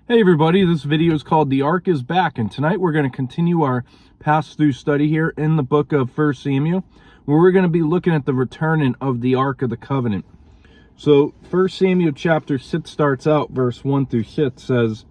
Hey everybody, this video is called The Ark is Back, and tonight we're going to continue our pass-through study here in the book of 1 Samuel, where we're going to be looking at the returning of the Ark of the Covenant. So 1 Samuel chapter 6 starts out, verse 1 through 6 says,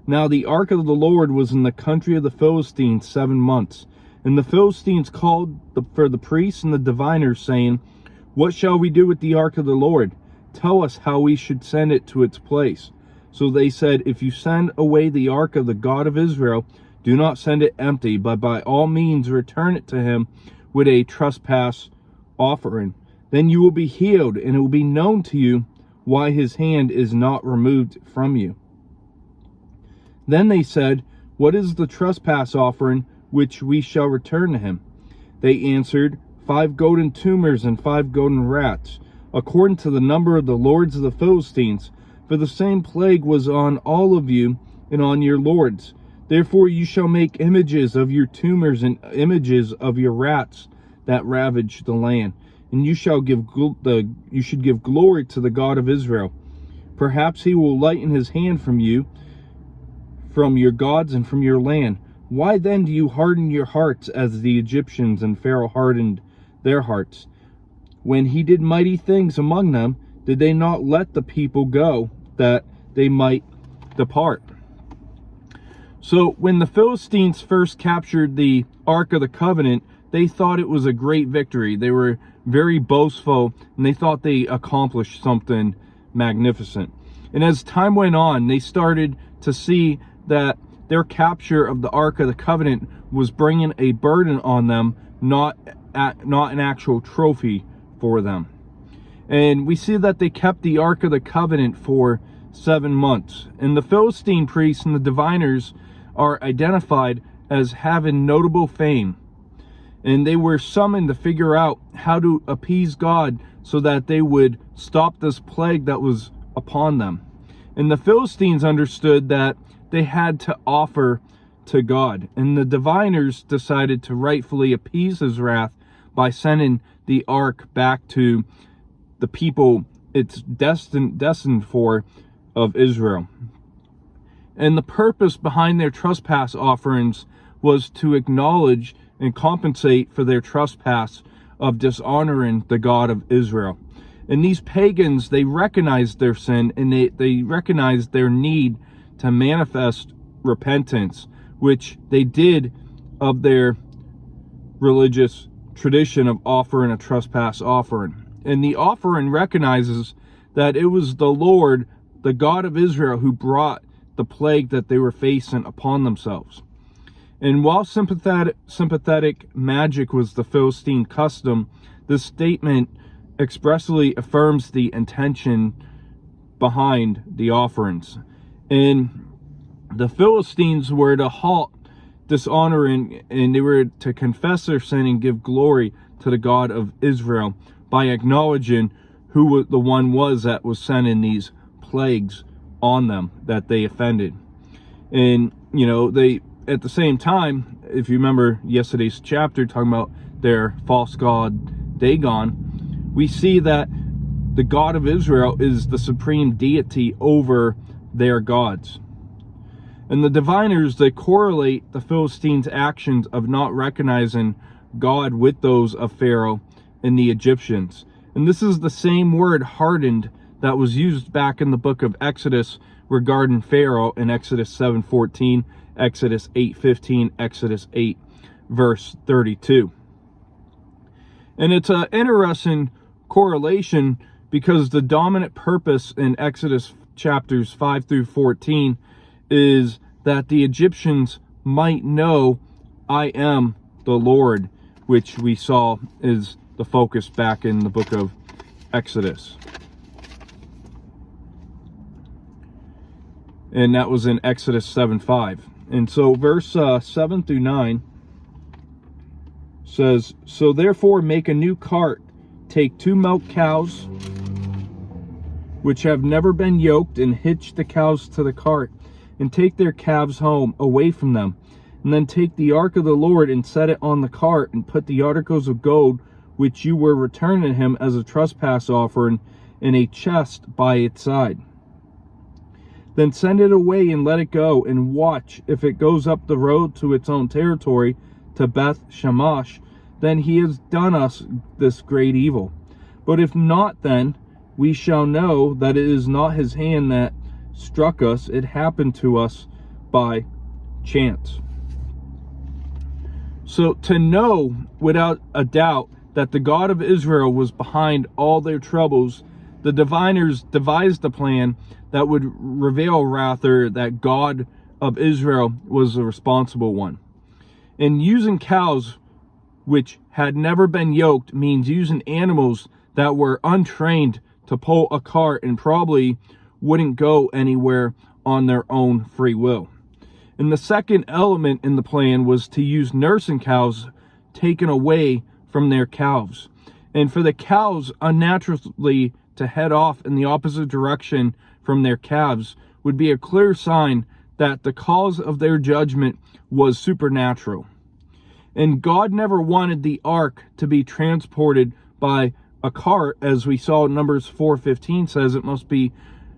Now the Ark of the Lord was in the country of the Philistines 7 months, and the Philistines called for the priests and the diviners, saying, What shall we do with the Ark of the Lord? Tell us how we should send it to its place. So they said, If you send away the ark of the God of Israel, do not send it empty, but by all means return it to him with a trespass offering. Then you will be healed, and it will be known to you why his hand is not removed from you. Then they said, What is the trespass offering which we shall return to him? They answered, 5 golden tumors and 5 golden rats, according to the number of the lords of the Philistines. For the same plague was on all of you and on your lords. Therefore you shall make images of your tumors and images of your rats that ravage the land. And you should give glory to the God of Israel. Perhaps he will lighten his hand from you, from your gods and from your land. Why then do you harden your hearts as the Egyptians and Pharaoh hardened their hearts? When he did mighty things among them, did they not let the people go, that they might depart? So when the Philistines first captured the Ark of the Covenant, they thought it was a great victory. They were very boastful, and they thought they accomplished something magnificent. And as time went on, they started to see that their capture of the Ark of the Covenant was bringing a burden on them, not an actual trophy for them. And we see that they kept the Ark of the Covenant for 7 months. And the Philistine priests and the diviners are identified as having notable fame. And they were summoned to figure out how to appease God so that they would stop this plague that was upon them. And the Philistines understood that they had to offer to God. And the diviners decided to rightfully appease his wrath by sending the ark back to the people it's destined for of Israel. And the purpose behind their trespass offerings was to acknowledge and compensate for their trespass of dishonoring the God of Israel. And these pagans, they recognized their sin, and they recognized their need to manifest repentance, which they did of their religious tradition of offering a trespass offering. And the offering recognizes that it was the Lord, the God of Israel, who brought the plague that they were facing upon themselves. And while sympathetic magic was the Philistine custom, this statement expressly affirms the intention behind the offerings. And the Philistines were to halt dishonoring, and they were to confess their sin and give glory to the God of Israel by acknowledging who the one was that was sending these plagues on them that they offended. And they, at the same time, if you remember yesterday's chapter talking about their false god Dagon, we see that the God of Israel is the supreme deity over their gods. And the diviners, they correlate the Philistines' actions of not recognizing God with those of Pharaoh and the Egyptians. And this is the same word, hardened, that was used back in the book of Exodus regarding Pharaoh in Exodus 7:14, Exodus 8:15, Exodus 8 verse 32. And it's an interesting correlation because the dominant purpose in Exodus chapters 5 through 14 is that the Egyptians might know I am the Lord, which we saw is the focus back in the book of Exodus. And that was in Exodus 7:5. And so verse 7 through 9 says, So therefore make a new cart, take 2 milk cows, which have never been yoked, and hitch the cows to the cart, and take their calves home away from them. And then take the ark of the Lord and set it on the cart, and put the articles of gold which you were returning him as a trespass offering in a chest by its side. Then send it away and let it go, and watch. If it goes up the road to its own territory, to Beth Shemesh, then he has done us this great evil. But if not, then we shall know that it is not his hand that struck us. It happened to us by chance. So to know without a doubt that the God of Israel was behind all their troubles, the diviners devised a plan that would reveal rather that God of Israel was the responsible one. And using cows which had never been yoked means using animals that were untrained to pull a cart and probably wouldn't go anywhere on their own free will. And the second element in the plan was to use nursing cows taken away from their calves. And for the cows unnaturally to head off in the opposite direction from their calves would be a clear sign that the cause of their judgment was supernatural. And God never wanted the ark to be transported by a cart, as we saw Numbers 4:15 says it must be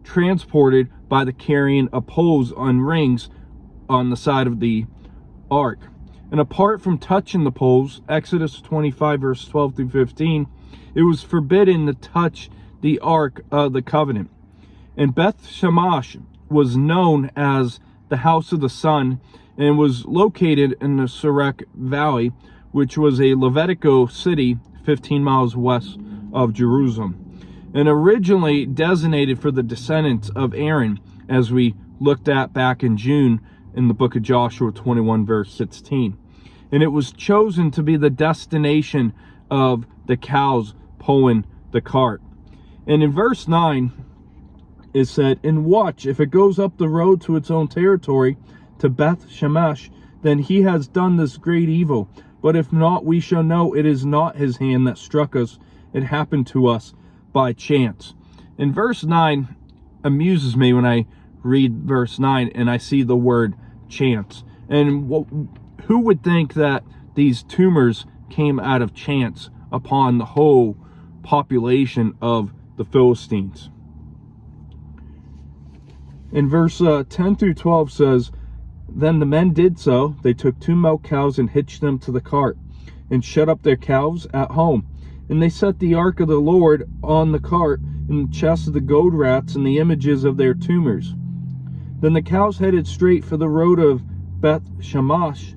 transported by the carrying of poles on rings on the side of the ark. And apart from touching the poles, Exodus 25 verse 12 through 15, it was forbidden to touch the ark of the covenant. And Beth Shemesh was known as the house of the sun, and was located in the Sorek Valley, which was a Levitical city 15 miles west of Jerusalem, and originally designated for the descendants of Aaron, as we looked at back in June in the book of Joshua 21 verse 16. And it was chosen to be the destination of the cows pulling the cart. And in verse 9 it said, "And watch, if it goes up the road to its own territory, to Beth Shemesh, then he has done this great evil. But if not, we shall know it is not his hand that struck us. It happened to us by chance." And verse 9 amuses me when I read verse 9 and I see the word chance. And who would think that these tumors came out of chance upon the whole population of the Philistines? In verse 10 through 12 says, "Then the men did so. They took 2 milk cows and hitched them to the cart, and shut up their calves at home. And they set the ark of the Lord on the cart, and the chests of the goad rats, and the images of their tumors. Then the cows headed straight for the road of Beth Shemesh,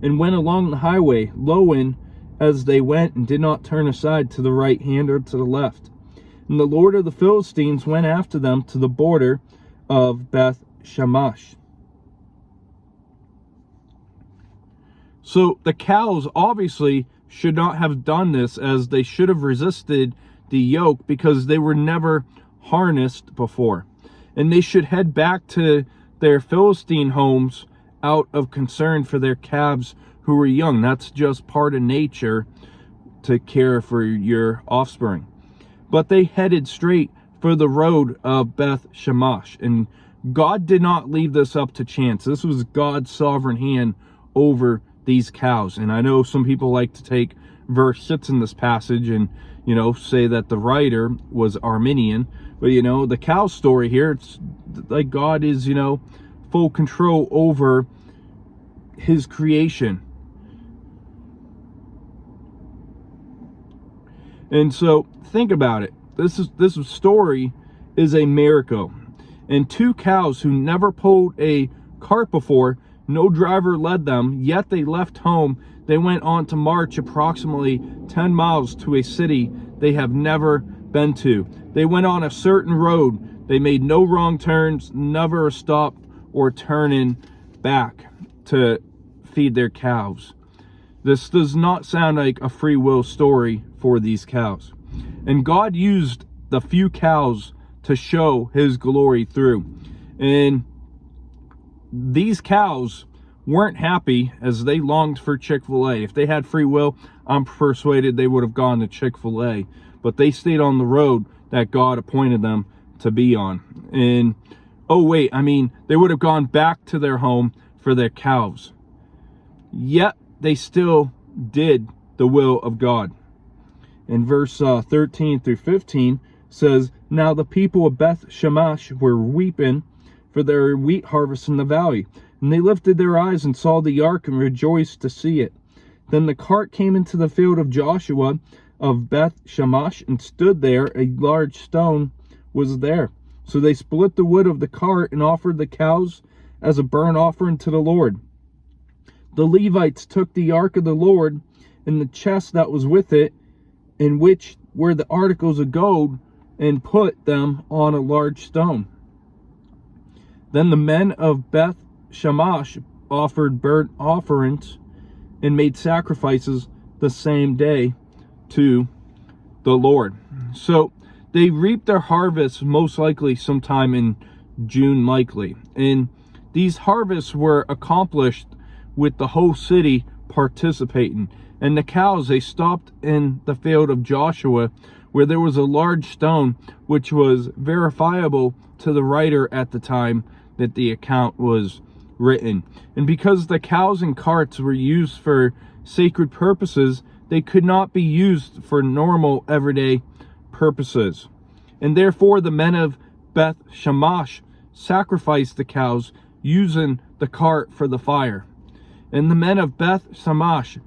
and went along the highway, lowing as they went, and did not turn aside to the right hand or to the left. And the Lord of the Philistines went after them to the border of Beth Shemesh." So the cows obviously should not have done this, as they should have resisted the yoke because they were never harnessed before. And they should head back to their Philistine homes out of concern for their calves who were young. That's just part of nature, to care for your offspring. But they headed straight for the road of Beth Shemesh. And God did not leave this up to chance. This was God's sovereign hand over these cows. And I know some people like to take verse 6 in this passage and, say that the writer was Arminian. But, the cow story here, it's like God is, full control over his creation. And so think about it. This story is a miracle. And 2 cows who never pulled a cart before, no driver led them, yet they left home. They went on to march approximately 10 miles to a city they have never been to. They went on a certain road. They made no wrong turns, never a stop or turning back to feed their cows. This does not sound like a free will story for these cows. And God used the few cows to show his glory through. And these cows weren't happy, as they longed for Chick-fil-A. If they had free will, I'm persuaded they would have gone to Chick-fil-A. But they stayed on the road that God appointed them to be on. And, they would have gone back to their home for their calves. Yet, they still did the will of God. In verse 13 through 15 says, Now the people of Beth Shemesh were weeping for their wheat harvest in the valley. And they lifted their eyes and saw the ark and rejoiced to see it. Then the cart came into the field of Joshua of Beth Shemesh and stood there. A large stone was there. So they split the wood of the cart and offered the cows as a burnt offering to the Lord. The Levites took the ark of the Lord and the chest that was with it, in which were the articles of gold, and put them on a large stone. Then the men of Beth Shemesh offered burnt offerings and made sacrifices the same day to the Lord. So they reaped their harvest most likely sometime in June likely. And these harvests were accomplished with the whole city participating. And the cows, they stopped in the field of Joshua, where there was a large stone, which was verifiable to the writer at the time that the account was written. And because the cows and carts were used for sacred purposes, they could not be used for normal everyday purposes. And therefore the men of Beth Shemesh sacrificed the cows using the cart for the fire. And the men of Beth Shemesh,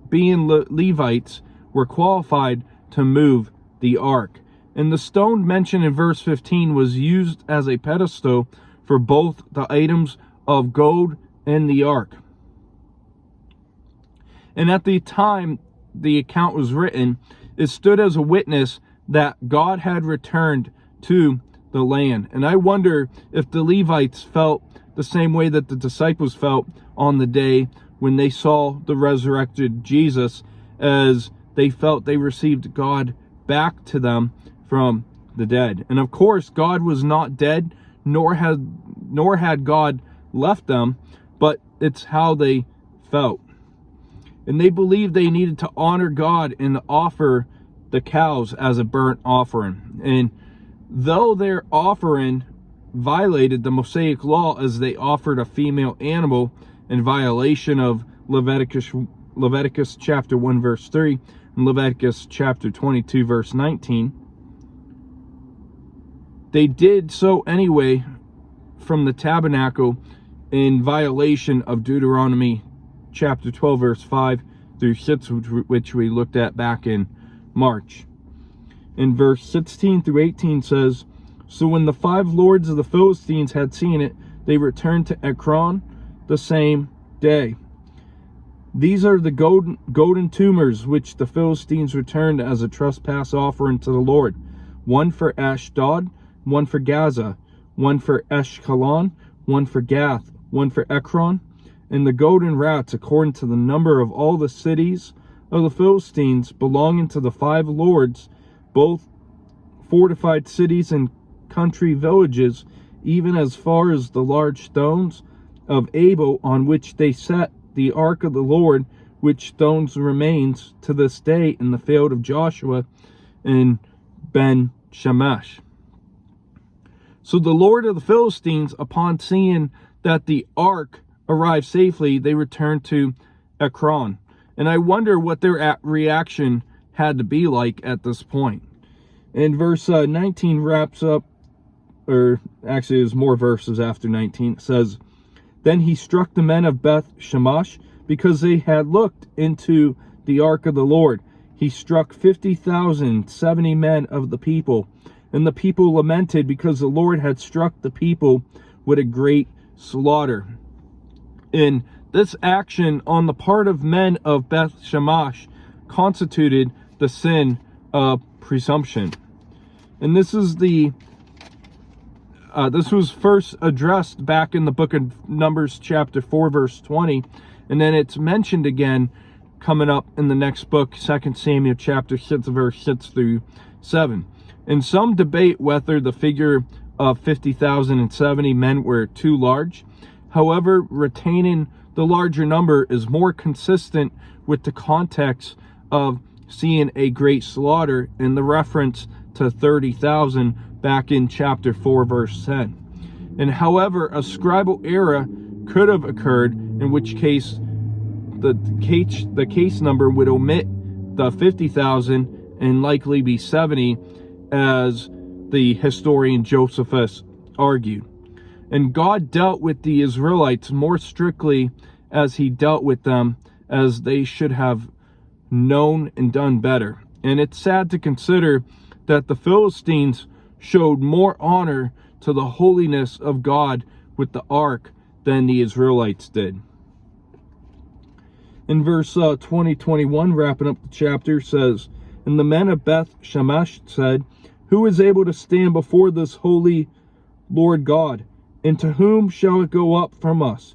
being Levites, were qualified to move the ark. And the stone mentioned in verse 15 was used as a pedestal for both the items of gold and the ark. And at the time the account was written, it stood as a witness that God had returned to the land. And I wonder if the Levites felt the same way that the disciples felt on the day when they saw the resurrected Jesus, as they felt they received God back to them from the dead. And of course, God was not dead, nor had God left them, but it's how they felt. And they believed they needed to honor God and offer the cows as a burnt offering. And though their offering violated the Mosaic law, as they offered a female animal in violation of Leviticus chapter 1 verse 3 and Leviticus chapter 22 verse 19, they did so anyway from the tabernacle in violation of Deuteronomy chapter 12 verse 5 through 6, which we looked at back in March. In verse 16 through 18 says, "So when the 5 lords of the Philistines had seen it, they returned to Ekron the same day. These are the golden tumors which the Philistines returned as a trespass offering to the Lord. One for Ashdod, one for Gaza, one for Ashkelon, one for Gath, one for Ekron, and the golden rats according to the number of all the cities of the Philistines belonging to the 5 lords, both fortified cities and country villages, even as far as the large stones of Abel on which they set the ark of the Lord, which stones remains to this day in the field of Joshua in Ben Shemesh." So the Lord of the Philistines, upon seeing that the ark arrived safely, they returned to Ekron. And I wonder what their reaction had to be like at this point. And verse 19 wraps up, or actually there's more verses after 19. It says, "Then he struck the men of Beth Shemesh because they had looked into the ark of the Lord. He struck 50,070 men of the people. And the people lamented because the Lord had struck the people with a great slaughter." And this action on the part of men of Beth Shemesh constituted the sin of presumption. And this is this was first addressed back in the book of Numbers chapter 4 verse 20, and then it's mentioned again coming up in the next book, 2 Samuel chapter 6 verse 6 through 7. And some debate whether the figure of 50,070 men were too large. However, retaining the larger number is more consistent with the context of seeing a great slaughter in the reference to 30,000 back in chapter 4 verse 10. And however, a scribal error could have occurred, in which case the case number would omit the 50,000 and likely be 70, as the historian Josephus argued. And God dealt with the Israelites more strictly as he dealt with them, as they should have known and done better. And it's sad to consider that the Philistines showed more honor to the holiness of God with the ark than the Israelites did. In verse 21, wrapping up the chapter, says, "And the men of Beth Shemesh said, Who is able to stand before this holy Lord God? And to whom shall it go up from us?"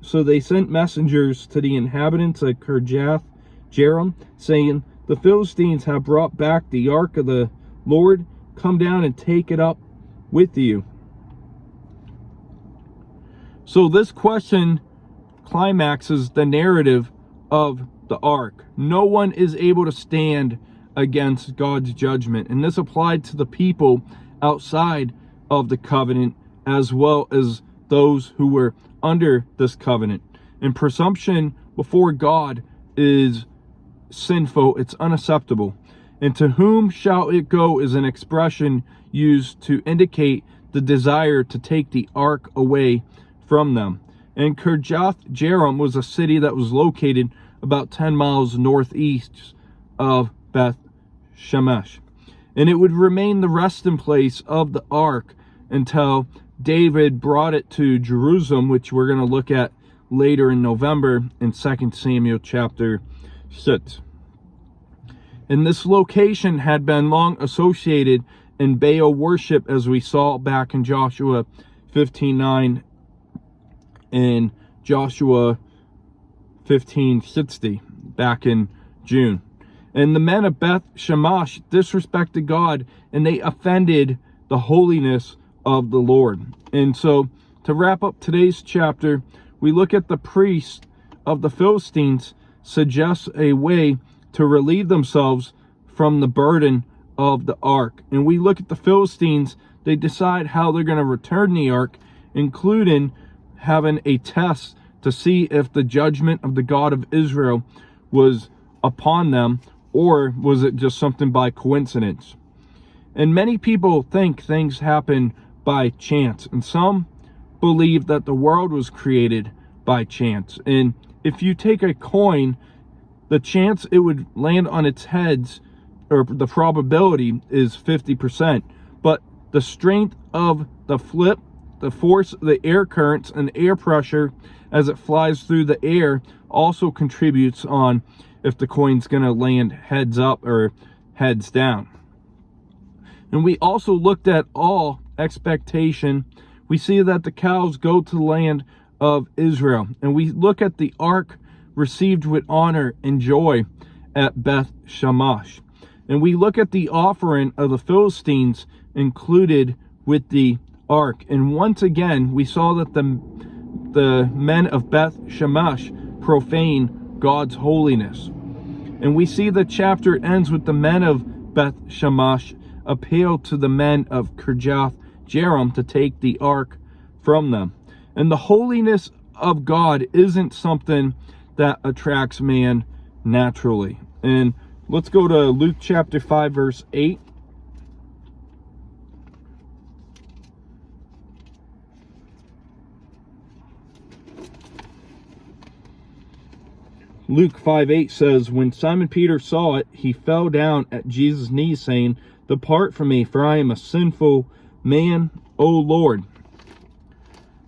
So they sent messengers to the inhabitants of Kirjath Jearim, saying, "The Philistines have brought back the ark of the Lord. Come down and take it up with you." So this question climaxes the narrative of the ark. No one is able to stand against God's judgment. And this applied to the people outside of the covenant as well as those who were under this covenant. And presumption before God is sinful. It's unacceptable. And to whom shall it go is an expression used to indicate the desire to take the ark away from them. And Kirjath Jearim was a city that was located about 10 miles northeast of Beth Shemesh. And it would remain the resting place of the ark until David brought it to Jerusalem, which we're going to look at later in November in 2 Samuel chapter 6. And this location had been long associated in Baal worship, as we saw back in Joshua 15:9 and Joshua 15:60 back in June. And the men of Beth Shemesh disrespected God, and they offended the holiness of the Lord. And so, to wrap up today's chapter, we look at the priests of the Philistines suggests a way to relieve themselves from the burden of the ark. And we look at the Philistines, they decide how they're going to return the ark, including having a test to see if the judgment of the God of Israel was upon them, or was it just something by coincidence. And many people think things happen by chance, and some believe that the world was created by chance. And if you take a coin, the chance it would land on its heads, or the probability, is 50%. But the strength of the flip, the force of the air currents and air pressure as it flies through the air also contributes on if the coin's going to land heads up or heads down. And we also looked at all expectation. We see that the cows go to the land of Israel. And we look at the ark received with honor and joy at Beth Shemesh. And we look at the offering of the Philistines included with the ark. And once again, we saw that the men of Beth Shemesh profane God's holiness. And we see the chapter ends with the men of Beth Shemesh appeal to the men of Kirjath Jearim to take the ark from them. And the holiness of God isn't something that attracts man naturally. And let's go to Luke chapter 5, verse 8. Luke 5:8 says, "When Simon Peter saw it, he fell down at Jesus' knees, saying, 'Depart from me, for I am a sinful man, O Lord.'"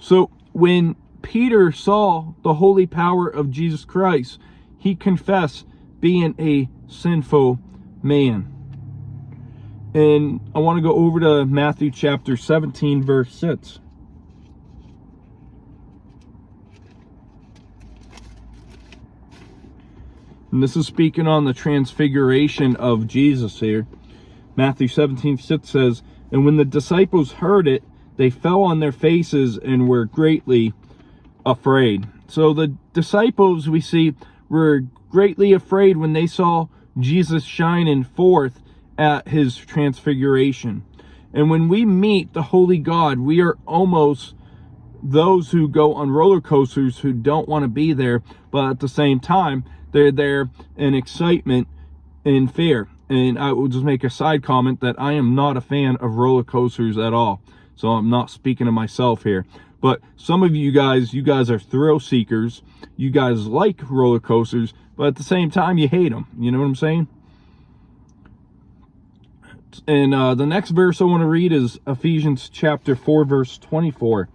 So when Peter saw the holy power of Jesus Christ, he confessed being a sinful man. And I want to go over to Matthew chapter 17, verse 6. And this is speaking on the transfiguration of Jesus here. Matthew 17:6 says, "And when the disciples heard it, they fell on their faces and were greatly afraid." So the disciples, we see, were greatly afraid when they saw Jesus shining forth at his transfiguration. And when we meet the holy God, we are almost those who go on roller coasters who don't want to be there, but at the same time, they're there in excitement and fear. And I will just make a side comment that I am not a fan of roller coasters at all. So I'm not speaking to myself here. But some of you guys are thrill seekers. You guys like roller coasters, but at the same time, you hate them. You know what I'm saying? And the next verse I want to read is Ephesians chapter 4, verse 24.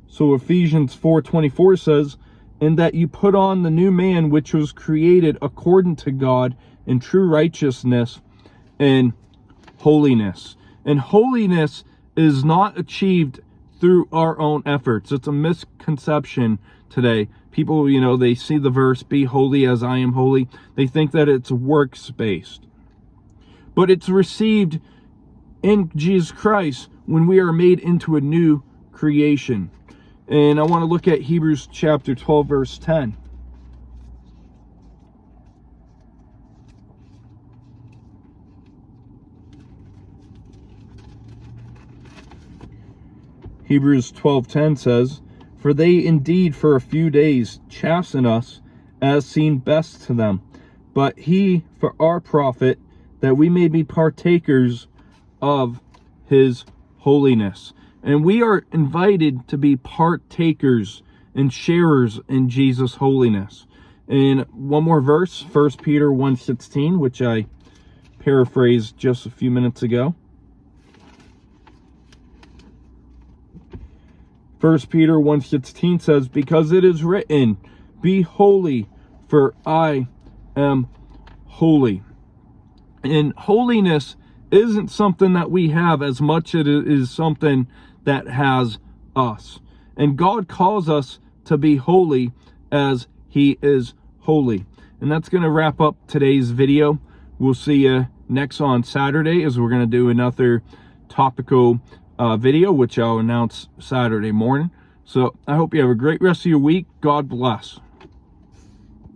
So Ephesians 4:24 says, "And that you put on the new man, which was created according to God in true righteousness and holiness." And holiness is not achieved through our own efforts. It's a misconception today. People, you know, they see the verse, "Be holy as I am holy." They think that it's works-based. But it's received in Jesus Christ when we are made into a new creation. And I want to look at Hebrews chapter 12, verse 10. Hebrews 12:10 says, "For they indeed for a few days chasten us as seemed best to them, but he for our profit, that we may be partakers of his holiness." And we are invited to be partakers and sharers in Jesus' holiness. And one more verse, 1 Peter 1:16, which I paraphrased just a few minutes ago. 1 Peter 1:16 says, "Because it is written, be holy, for I am holy." And holiness isn't something that we have as much as it is something that has us. And God calls us to be holy as he is holy. And that's going to wrap up today's video. We'll see you next on Saturday, as we're going to do another topical video, which I'll announce Saturday morning. So I hope you have a great rest of your week. God bless.